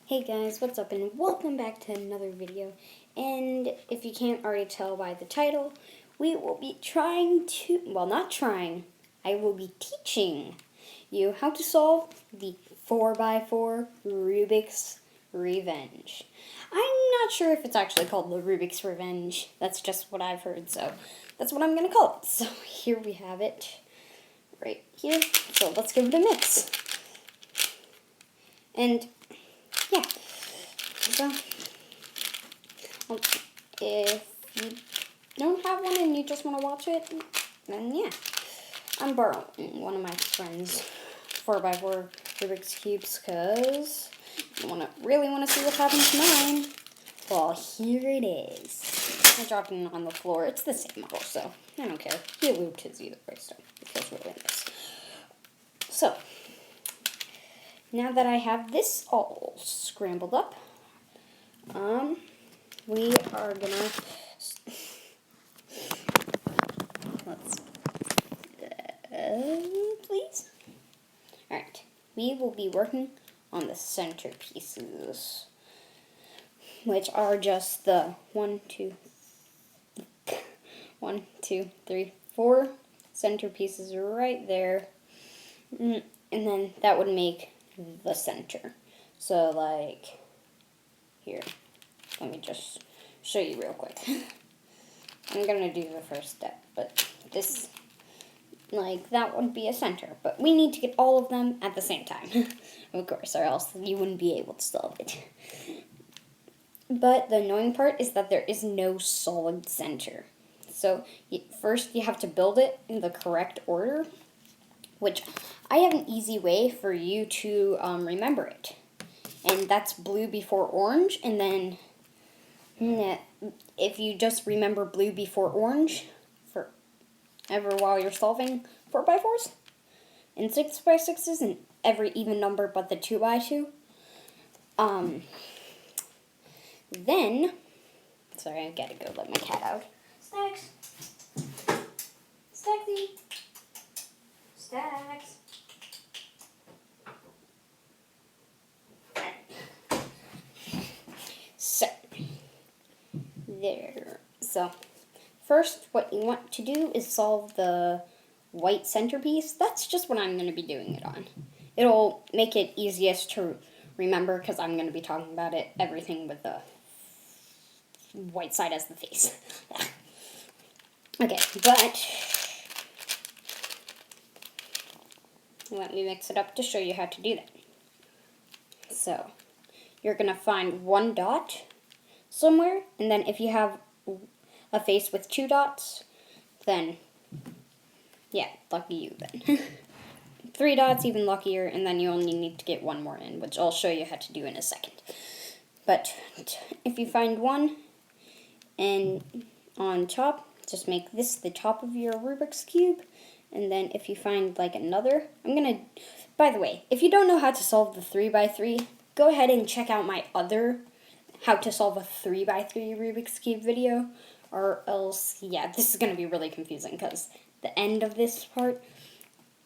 Hey guys, what's up and welcome back to another video. And if you can't already tell by the title, we will be I will be teaching you how to solve the 4x4 Rubik's Revenge. I'm not sure if it's actually called the Rubik's Revenge. That's just what I've heard, so that's what I'm going to call it. So here we have it right here. So let's give it a mix. And yeah, so if you don't have one and you just want to watch it, then yeah, I'm borrowing one of my friends' 4x4 Rubik's Cubes because I really want to see what happens to mine. Well, here it is. I dropped it on the floor. It's the same model, so I don't care. He looped his either way, so it feels really nice. So, now that I have this all scrambled up, we are gonna, please. Alright, we will be working on the centerpieces, which are just the 4 centerpieces right there, and then that would make the center. So like here, let me just show you real quick. I'm gonna do the first step, but this, like, that would be a center, but we need to get all of them at the same time, of course, or else you wouldn't be able to solve it. But the annoying part is that there is no solid center. So first you have to build it in the correct order, which I have an easy way for you to remember it. And that's blue before orange, and then if you just remember blue before orange forever while you're solving 4x4s and 6x6s and every even number but the 2x2, then, sorry, I gotta go let my cat out. Stacks. Stacksy. Stacks. So, there. So, first, what you want to do is solve the white centerpiece. That's just what I'm going to be doing it on. It'll make it easiest to remember because I'm going to be talking about it, everything with the white side as the face. Okay, but let me mix it up to show you how to do that. So, you're going to find one dot somewhere, and then if you have a face with 2 dots, then, yeah, lucky you then. 3 dots, even luckier, and then you only need to get one more in, which I'll show you how to do in a second. But if you find one, and on top, just make this the top of your Rubik's Cube, and then if you find like another, by the way, if you don't know how to solve the 3x3, go ahead and check out my other how to solve a 3x3 Rubik's Cube video, or else, yeah, this is going to be really confusing because the end of this part,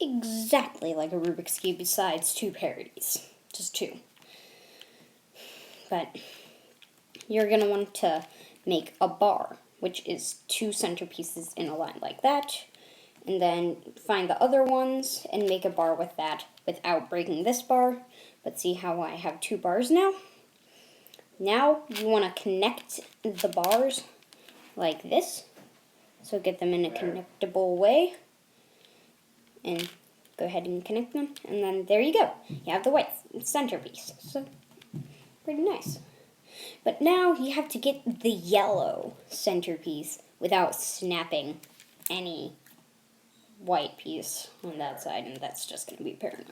exactly like a Rubik's Cube besides 2 parodies, just 2. But you're going to want to make a bar, which is 2 centerpieces in a line like that, and then find the other ones and make a bar with that without breaking this bar. But see how I have 2 bars now? Now you want to connect the bars like this. So get them in a connectable way. And go ahead and connect them. And then there you go. You have the white centerpiece. So pretty nice. But now you have to get the yellow centerpiece without snapping any white piece on that side. And that's just going to be paranoid.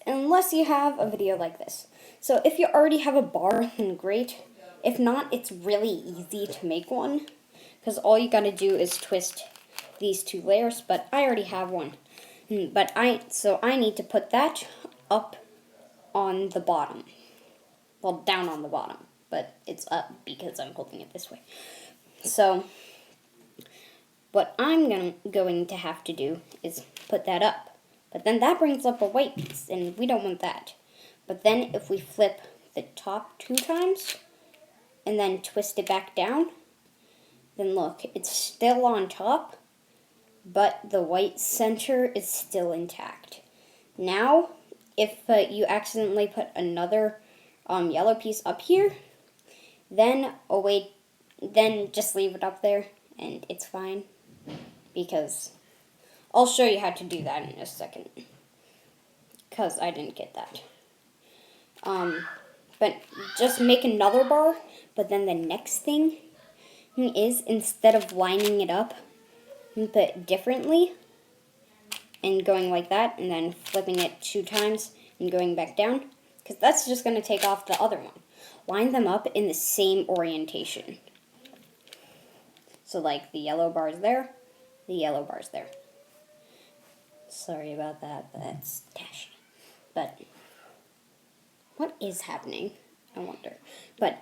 Unless you have a video like this. So if you already have a bar, then great. If not, it's really easy to make one, because all you gotta do is twist these 2 layers, but I already have one. So I need to put that up on the bottom. Well, down on the bottom, but it's up because I'm holding it this way. So what I'm going to have to do is put that up. But then that brings up a white piece, and we don't want that. But then if we flip the top 2 times and then twist it back down, then look, it's still on top, but the white center is still intact. Now, if you accidentally put another yellow piece up here, then then just leave it up there and it's fine, because I'll show you how to do that in a second, because I didn't get that. But just make another bar, but then the next thing is, instead of lining it up but differently and going like that and then flipping it 2 times and going back down, because that's just going to take off the other one. Line them up in the same orientation. So like the yellow bar's there, the yellow bar's there. Sorry about that, but that's Tash. But what is happening? I wonder. But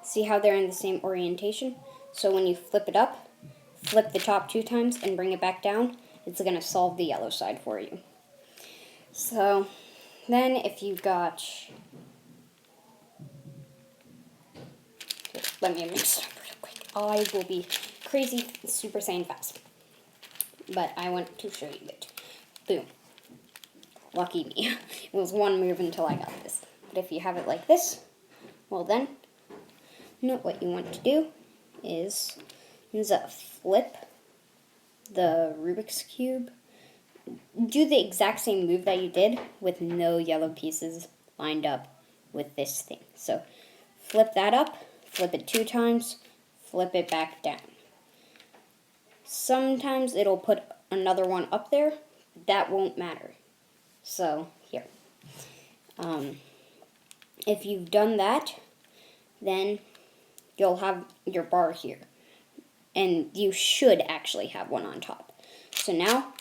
see how they're in the same orientation? So when you flip it up, flip the top 2 times and bring it back down, it's going to solve the yellow side for you. So then if you got... Let me mix it up real quick. I will be crazy Super Saiyan fast. But I want to show you it. Boom. Lucky me. It was one move until I got this. But if you have it like this, well then, what you want to do is flip the Rubik's Cube. Do the exact same move that you did with no yellow pieces lined up with this thing. So flip that up, flip it 2 times, flip it back down. Sometimes it'll put another one up there. That won't matter. So here. If you've done that, then you'll have your bar here. And you should actually have one on top. So now,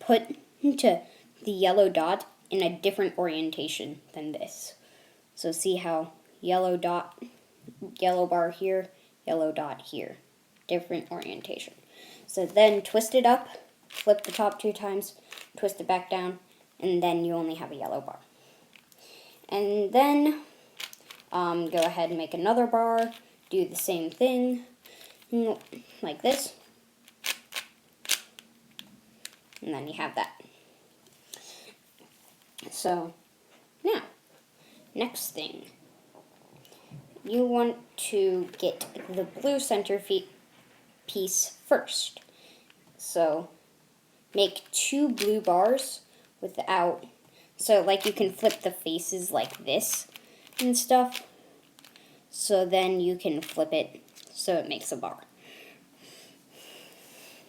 put the yellow dot in a different orientation than this. So see how yellow dot, yellow bar here, yellow dot here. Different orientation. So then twist it up, flip the top 2 times, twist it back down, and then you only have a yellow bar. And then go ahead and make another bar, do the same thing, like this. And then you have that. So now, next thing, you want to get the blue center piece first. So make 2 blue bars without, so like you can flip the faces like this and stuff. So then you can flip it so it makes a bar.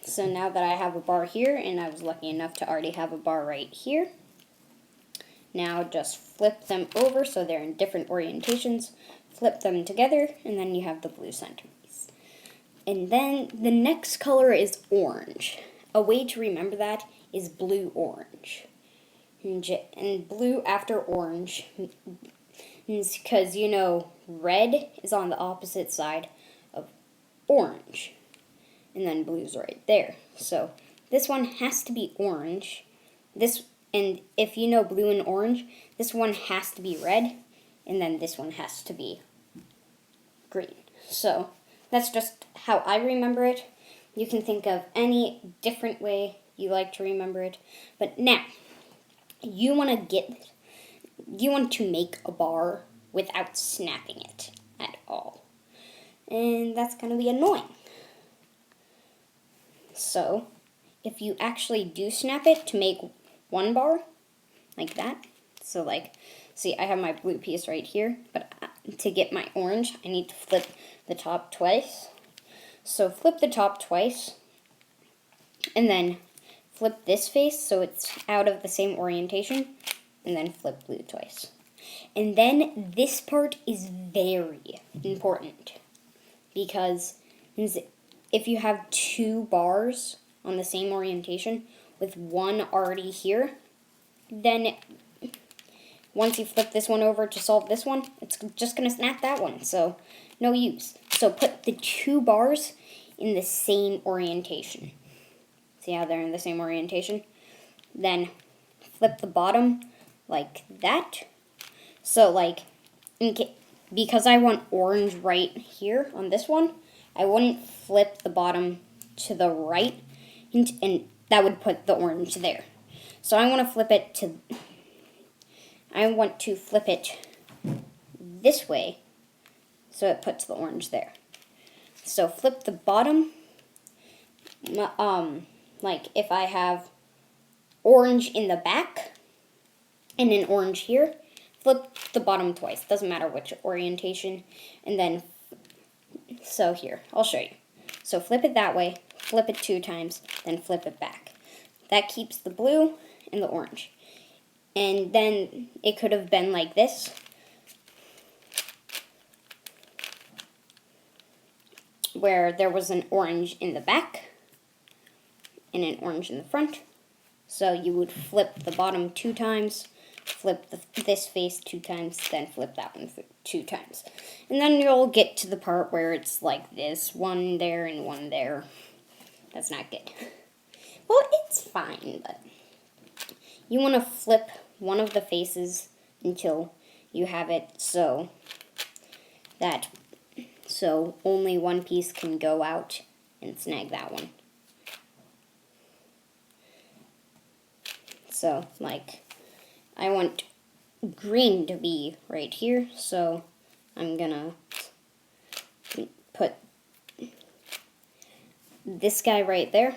So now that I have a bar here, and I was lucky enough to already have a bar right here, now just flip them over so they're in different orientations, flip them together, and then you have the blue centerpiece. And then the next color is orange. A way to remember that is blue-orange. And blue after orange is because, you know, red is on the opposite side of orange. And then blue's right there. So this one has to be orange. And if you know blue and orange, this one has to be red, and then this one has to be green. So that's just how I remember it. You can think of any different way you like to remember it. But now, you want to make a bar without snapping it at all. And that's going to be annoying. So, if you actually do snap it to make one bar, like that, so like, see, I have my blue piece right here, but to get my orange, I need to flip the top twice. So flip the top twice, and then flip this face so it's out of the same orientation, and then flip blue twice. And then this part is very important, because if you have 2 bars on the same orientation with one already here, then once you flip this one over to solve this one, it's just going to snap that one, so no use. So put the 2 bars in the same orientation. See how they're in the same orientation? Then flip the bottom like that. So like, because I want orange right here on this one, I wouldn't flip the bottom to the right, and that would put the orange there. So I want to flip it this way, so it puts the orange there. So flip the bottom, like if I have orange in the back and an orange here, flip the bottom twice, doesn't matter which orientation, and then, so here, I'll show you. So flip it that way, flip it 2 times, then flip it back. That keeps the blue and the orange. And then it could have been like this. Where there was an orange in the back and an orange in the front. So you would flip the bottom 2 times, flip this face 2 times, then flip that one 2 times. And then you'll get to the part where it's like this, 1 there and 1 there. That's not good. Well, it's fine, but you want to flip one of the faces until you have it so only one piece can go out and snag that one. So, like, I want green to be right here, so I'm gonna put this guy right there,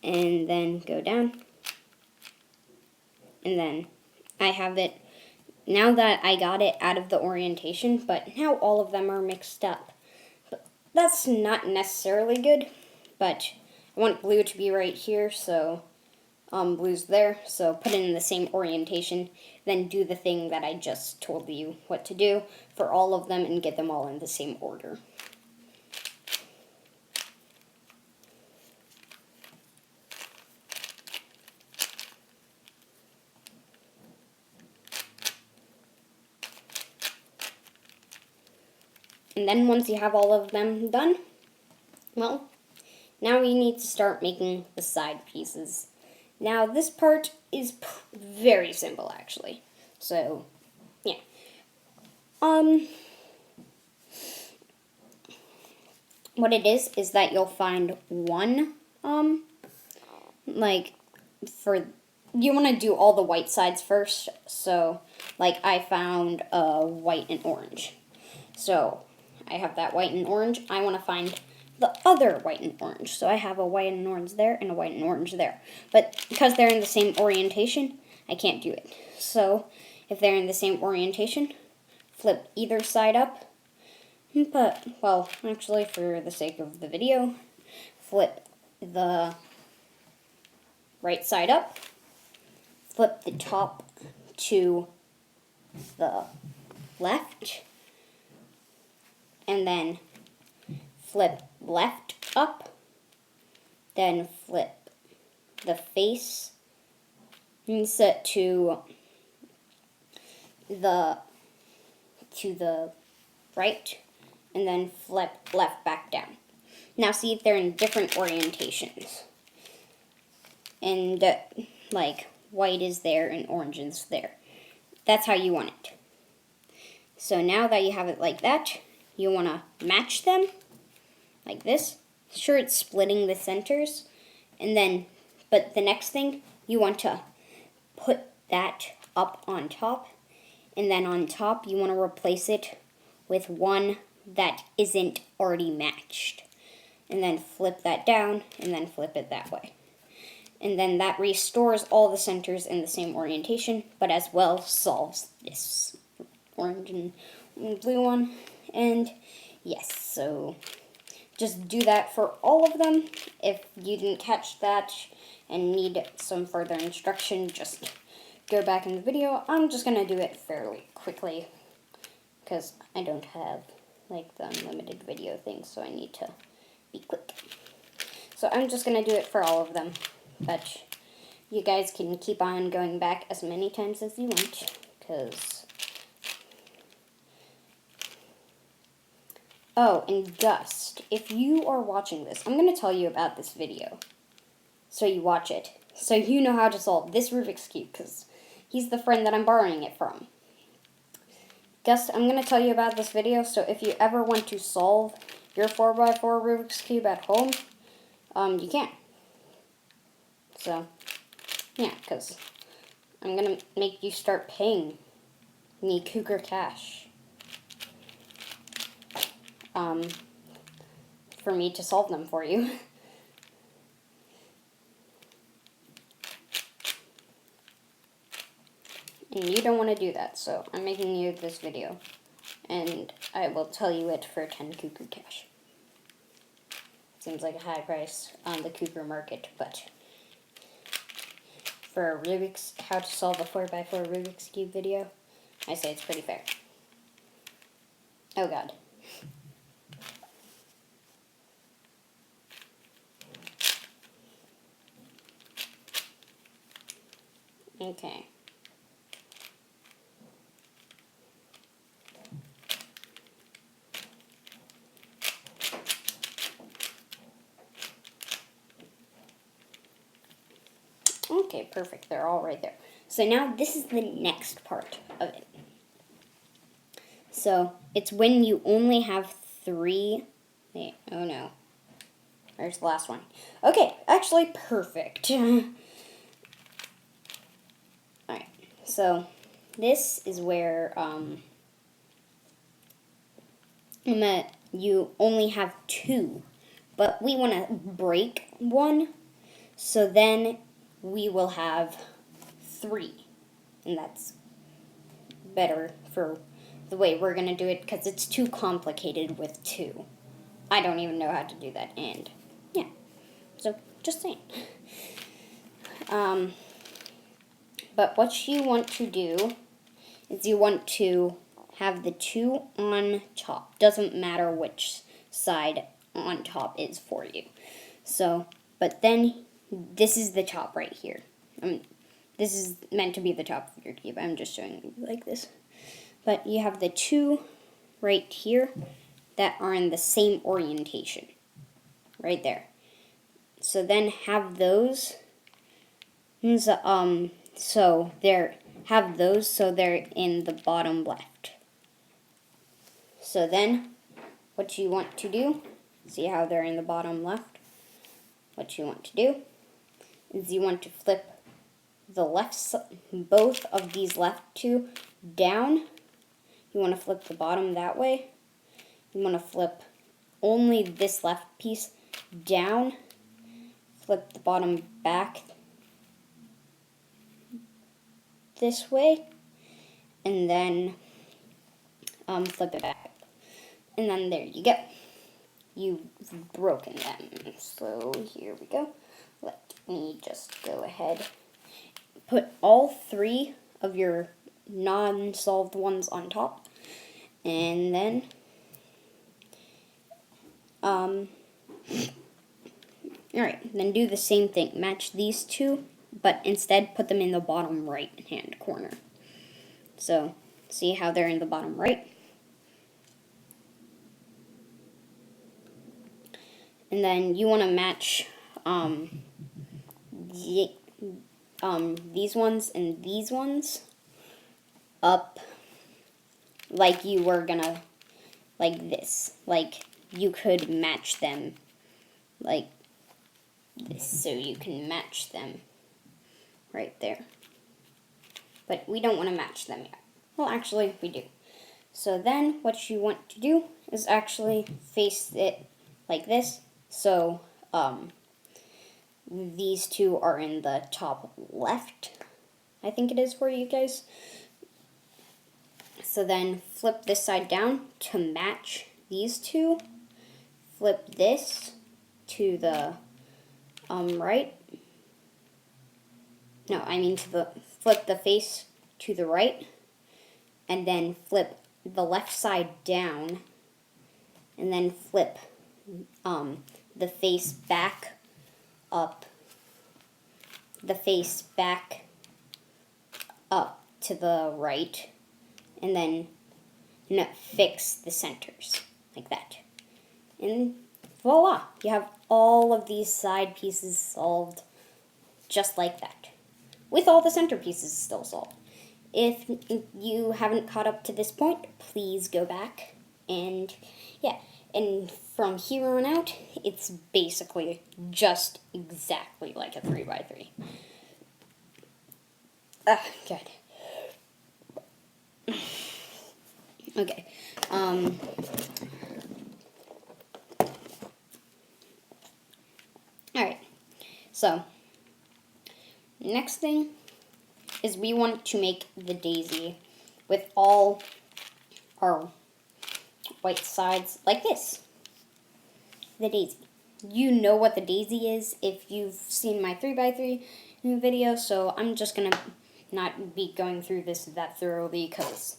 and then go down, and then I have it. Now that I got it out of the orientation, but now all of them are mixed up. But that's not necessarily good, but I want blue to be right here, so blue's there. So put it in the same orientation, then do the thing that I just told you what to do for all of them and get them all in the same order. And then once you have all of them done, well, now we need to start making the side pieces. Now this part is very simple actually. So, yeah. What it is that you'll find one, you want to do all the white sides first. So, like I found white and orange. So, I have that white and orange. I want to find the other white and orange. So I have a white and orange there and a white and orange there. But because they're in the same orientation, I can't do it. So if they're in the same orientation, flip either side up. But, well, actually for the sake of the video, flip the right side up. Flip the top to the left. And then flip left up, then flip the face and set to the right, and then flip left back down. Now see if they're in different orientations. And like white is there and orange is there. That's how you want it. So now that you have it like that, you want to match them like this. Sure, it's splitting the centers. And then, but the next thing, you want to put that up on top. And then on top, you want to replace it with one that isn't already matched. And then flip that down, and then flip it that way. And then that restores all the centers in the same orientation, but as well solves this orange and blue one. And yes, so just do that for all of them. If you didn't catch that and need some further instruction, just go back in the video. I'm just going to do it fairly quickly because I don't have like the unlimited video thing, so I need to be quick. So I'm just going to do it for all of them, but you guys can keep on going back as many times as you want, because oh, and Gust, if you are watching this, I'm going to tell you about this video. So you watch it. So you know how to solve this Rubik's Cube, because he's the friend that I'm borrowing it from. Guess I'm going to tell you about this video, so if you ever want to solve your 4x4 Rubik's Cube at home, you can. So, yeah, because I'm going to make you start paying me cougar cash for me to solve them for you. And you don't want to do that, so I'm making you this video. And I will tell you it for 10 cougar cash. Seems like a high price on the cougar market, but for a Rubik's, how to solve a 4x4 Rubik's Cube video, I say it's pretty fair. Oh god. Okay. Okay, perfect. They're all right there. So now this is the next part of it. So it's when you only have 3. Wait, oh no. There's the last one. Okay, actually perfect. Alright, so this is where you only have 2, but we want to break 1, so then we will have 3, and that's better for the way we're going to do it, because it's too complicated with 2. I don't even know how to do that, and yeah, so just saying. But what you want to do is you want to have the 2 on top. Doesn't matter which side on top is for you. So, but then this is the top right here. This is meant to be the top of your cube. I'm just showing you like this. But you have the 2 right here that are in the same orientation. Right there. So then have those. So they're in the bottom left. So then what you want to do, see how they're in the bottom left? What you want to do is you want to flip the both of these left 2 down. You want to flip the bottom that way. You want to flip only this left piece down. Flip the bottom back this way, and then flip it back. And then there you go. You've broken them. So here we go. Let me just go ahead. Put all 3 of your non-solved ones on top. And then alright, then do the same thing. Match these 2, but instead put them in the bottom right hand corner. So, see how they're in the bottom right? And then you want to match these ones and these ones up like you were gonna, like this. Like you could match them like this, so you can match them right there. But we don't want to match them yet. Well, actually, we do. So then what you want to do is actually face it like this. So these 2 are in the top left, I think it is for you guys. So then flip this side down to match these 2. Flip this to the right. No, I mean flip the face to the right, and then flip the left side down, and then flip the face back up, to the right, and then fix the centers like that. And voila, you have all of these side pieces solved just like that, with all the center pieces still solved. if you haven't caught up to this point, please go back. And yeah, and from here on out, it's basically just exactly like a 3x3. Good. Okay. Alright. So, next thing is we want to make the daisy with all our white sides like this. The daisy. You know what the daisy is if you've seen my 3x3 video, so I'm just gonna not be going through this that thoroughly because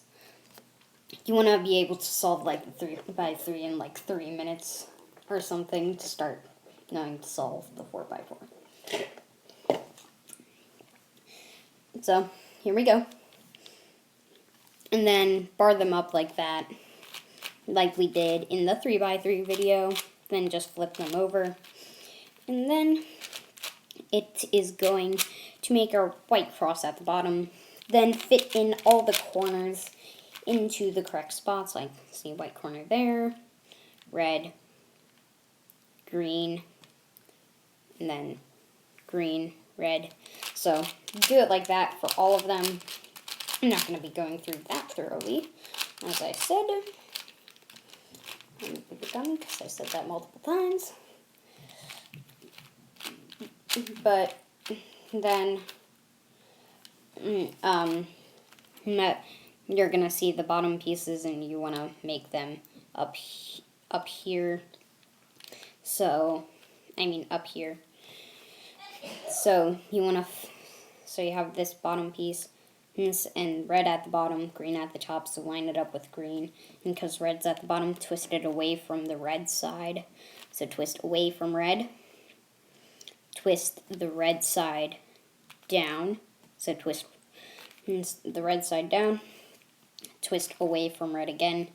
you want to be able to solve like the 3x3 in like 3 minutes or something to start knowing to solve the 4x4. So here we go. And then bar them up like that, like we did in the 3x3 video. Then just flip them over. And then it is going to make our white cross at the bottom. Then fit in all the corners into the correct spots. Like, see, white corner there, red, green, and then green, red. So do it like that for all of them. I'm not going to be going through that thoroughly, as I said. I'm done because I said that multiple times. But then, you're going to see the bottom pieces and you want to make them up here. So, I mean up here. So you want to, so you have this bottom piece and red at the bottom, green at the top, so line it up with green. And because red's at the bottom, twist it away from the red side. So twist away from red. Twist the red side down. So twist the red side down. Twist away from red again.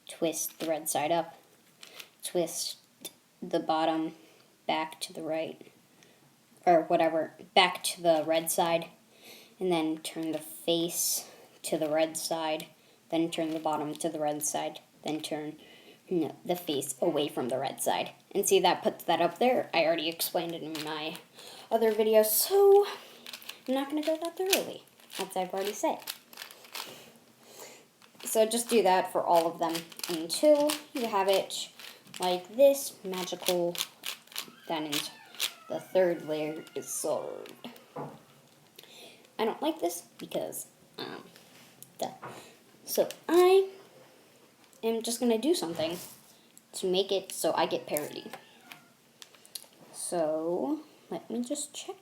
Twist the red side up. Twist the bottom back to the right. Or whatever, back to the red side. And then turn the face to the red side, then turn the bottom to the red side, then turn the face away from the red side. And see, that puts that up there. I already explained it in my other video, so I'm not going to go that thoroughly, as I've already said. So just do that for all of them until you have it like this, magical, then the third layer is solved. I don't like this because, so I am just going to do something to make it so I get parity. So, let me just check.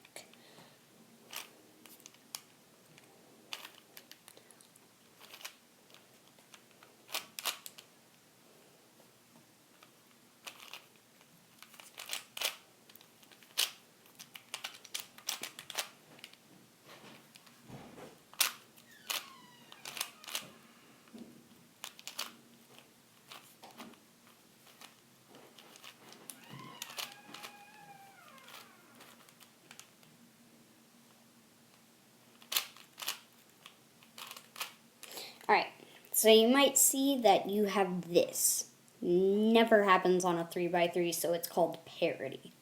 Alright, so you might see that you have this. Never happens on a 3x3, so it's called parity.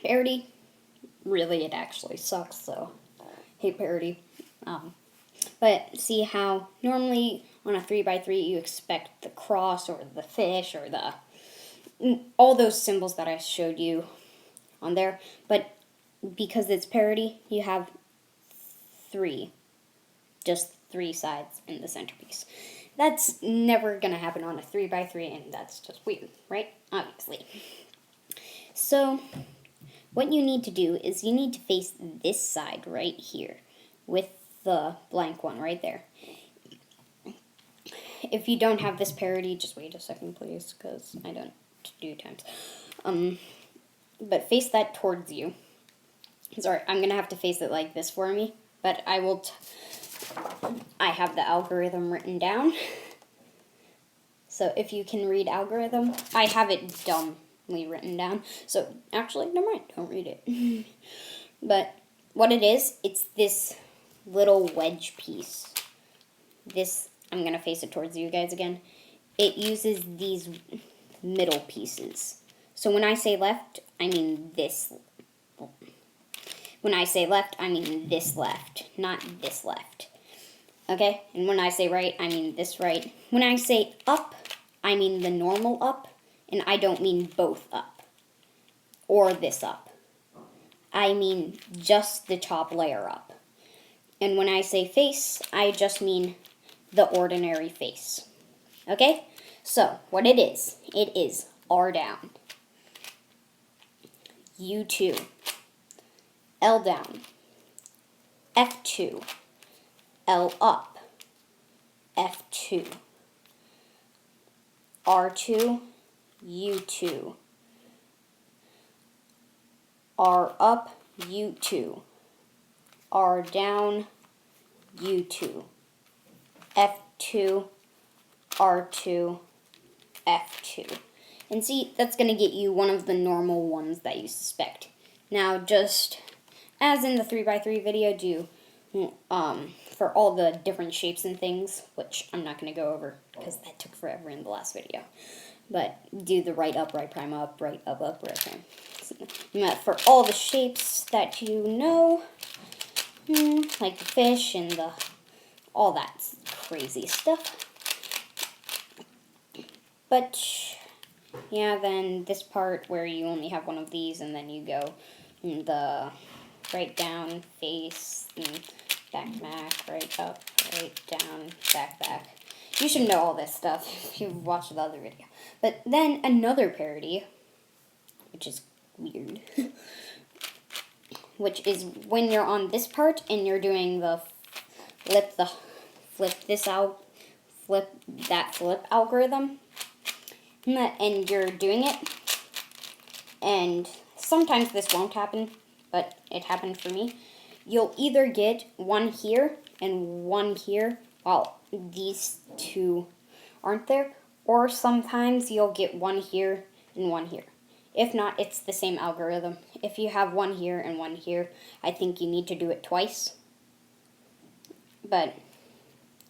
Parity, really, it actually sucks, so hate parity. But see how normally on a 3x3 you expect the cross or the fish or all those symbols that I showed you on there, but because it's parity, you have just three sides in the centerpiece. That's never going to happen on a 3x3, and that's just weird, right? Obviously. So, what you need to do is you need to face this side right here with the blank one right there. If you don't have this parity, just wait a second, please, because I don't do times. But face that towards you. Sorry, I'm going to have to face it like this for me, but I will... I have the algorithm written down. So if you can read algorithm, I have it dumbly written down. So actually, never mind, don't read it. But what it is, it's this little wedge piece. This, I'm going to face it towards you guys again. It uses these middle pieces. So when I say left, I mean this. When I say left, I mean this left, not this left. Okay? And when I say right, I mean this right. When I say up, I mean the normal up, and I don't mean both up or this up. I mean just the top layer up. And when I say face, I just mean the ordinary face. Okay? So, what it is R down, U2, L down, F2, L up, F2, R2, U2, R up, U2, R down, U2, F2, R2, F2. And see, that's going to get you one of the normal ones that you suspect. Now, just as in the 3x3 video, do for all the different shapes and things, which I'm not going to go over because that took forever in the last video. But do the right up, right prime up, right up, up, right prime. So, for all the shapes that you know, like the fish and the all that crazy stuff. But yeah, then this part where you only have one of these, and then you go the right down, face, and back, back, right up, right down, back, back. You should know all this stuff if you've watched the other video. But then another parody, which is weird, which is when you're on this part and you're doing the flip this out, flip that flip algorithm, and you're doing it, and sometimes this won't happen, but it happened for me. You'll either get one here and one here, while these two aren't there, or sometimes you'll get one here and one here. If not, it's the same algorithm. If you have one here and one here, I think you need to do it twice. But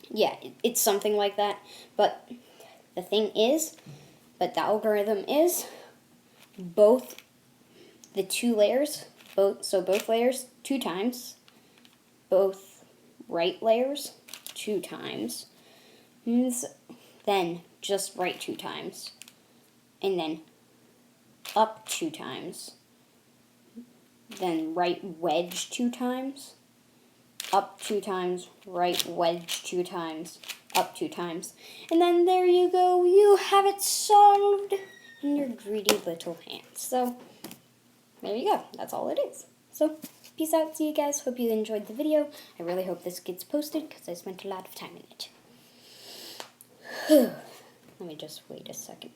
yeah, it's something like that. But the thing is, the algorithm is both the two layers, both layers 2 times, both right layers 2 times, then just right 2 times, and then up 2 times, then right wedge 2 times, up 2 times, right wedge 2 times, up 2 times, and then there you go, you have it solved in your greedy little hands. So there you go, that's all it is. So peace out, see you guys, hope you enjoyed the video. I really hope this gets posted because I spent a lot of time in it. Let me just wait a second.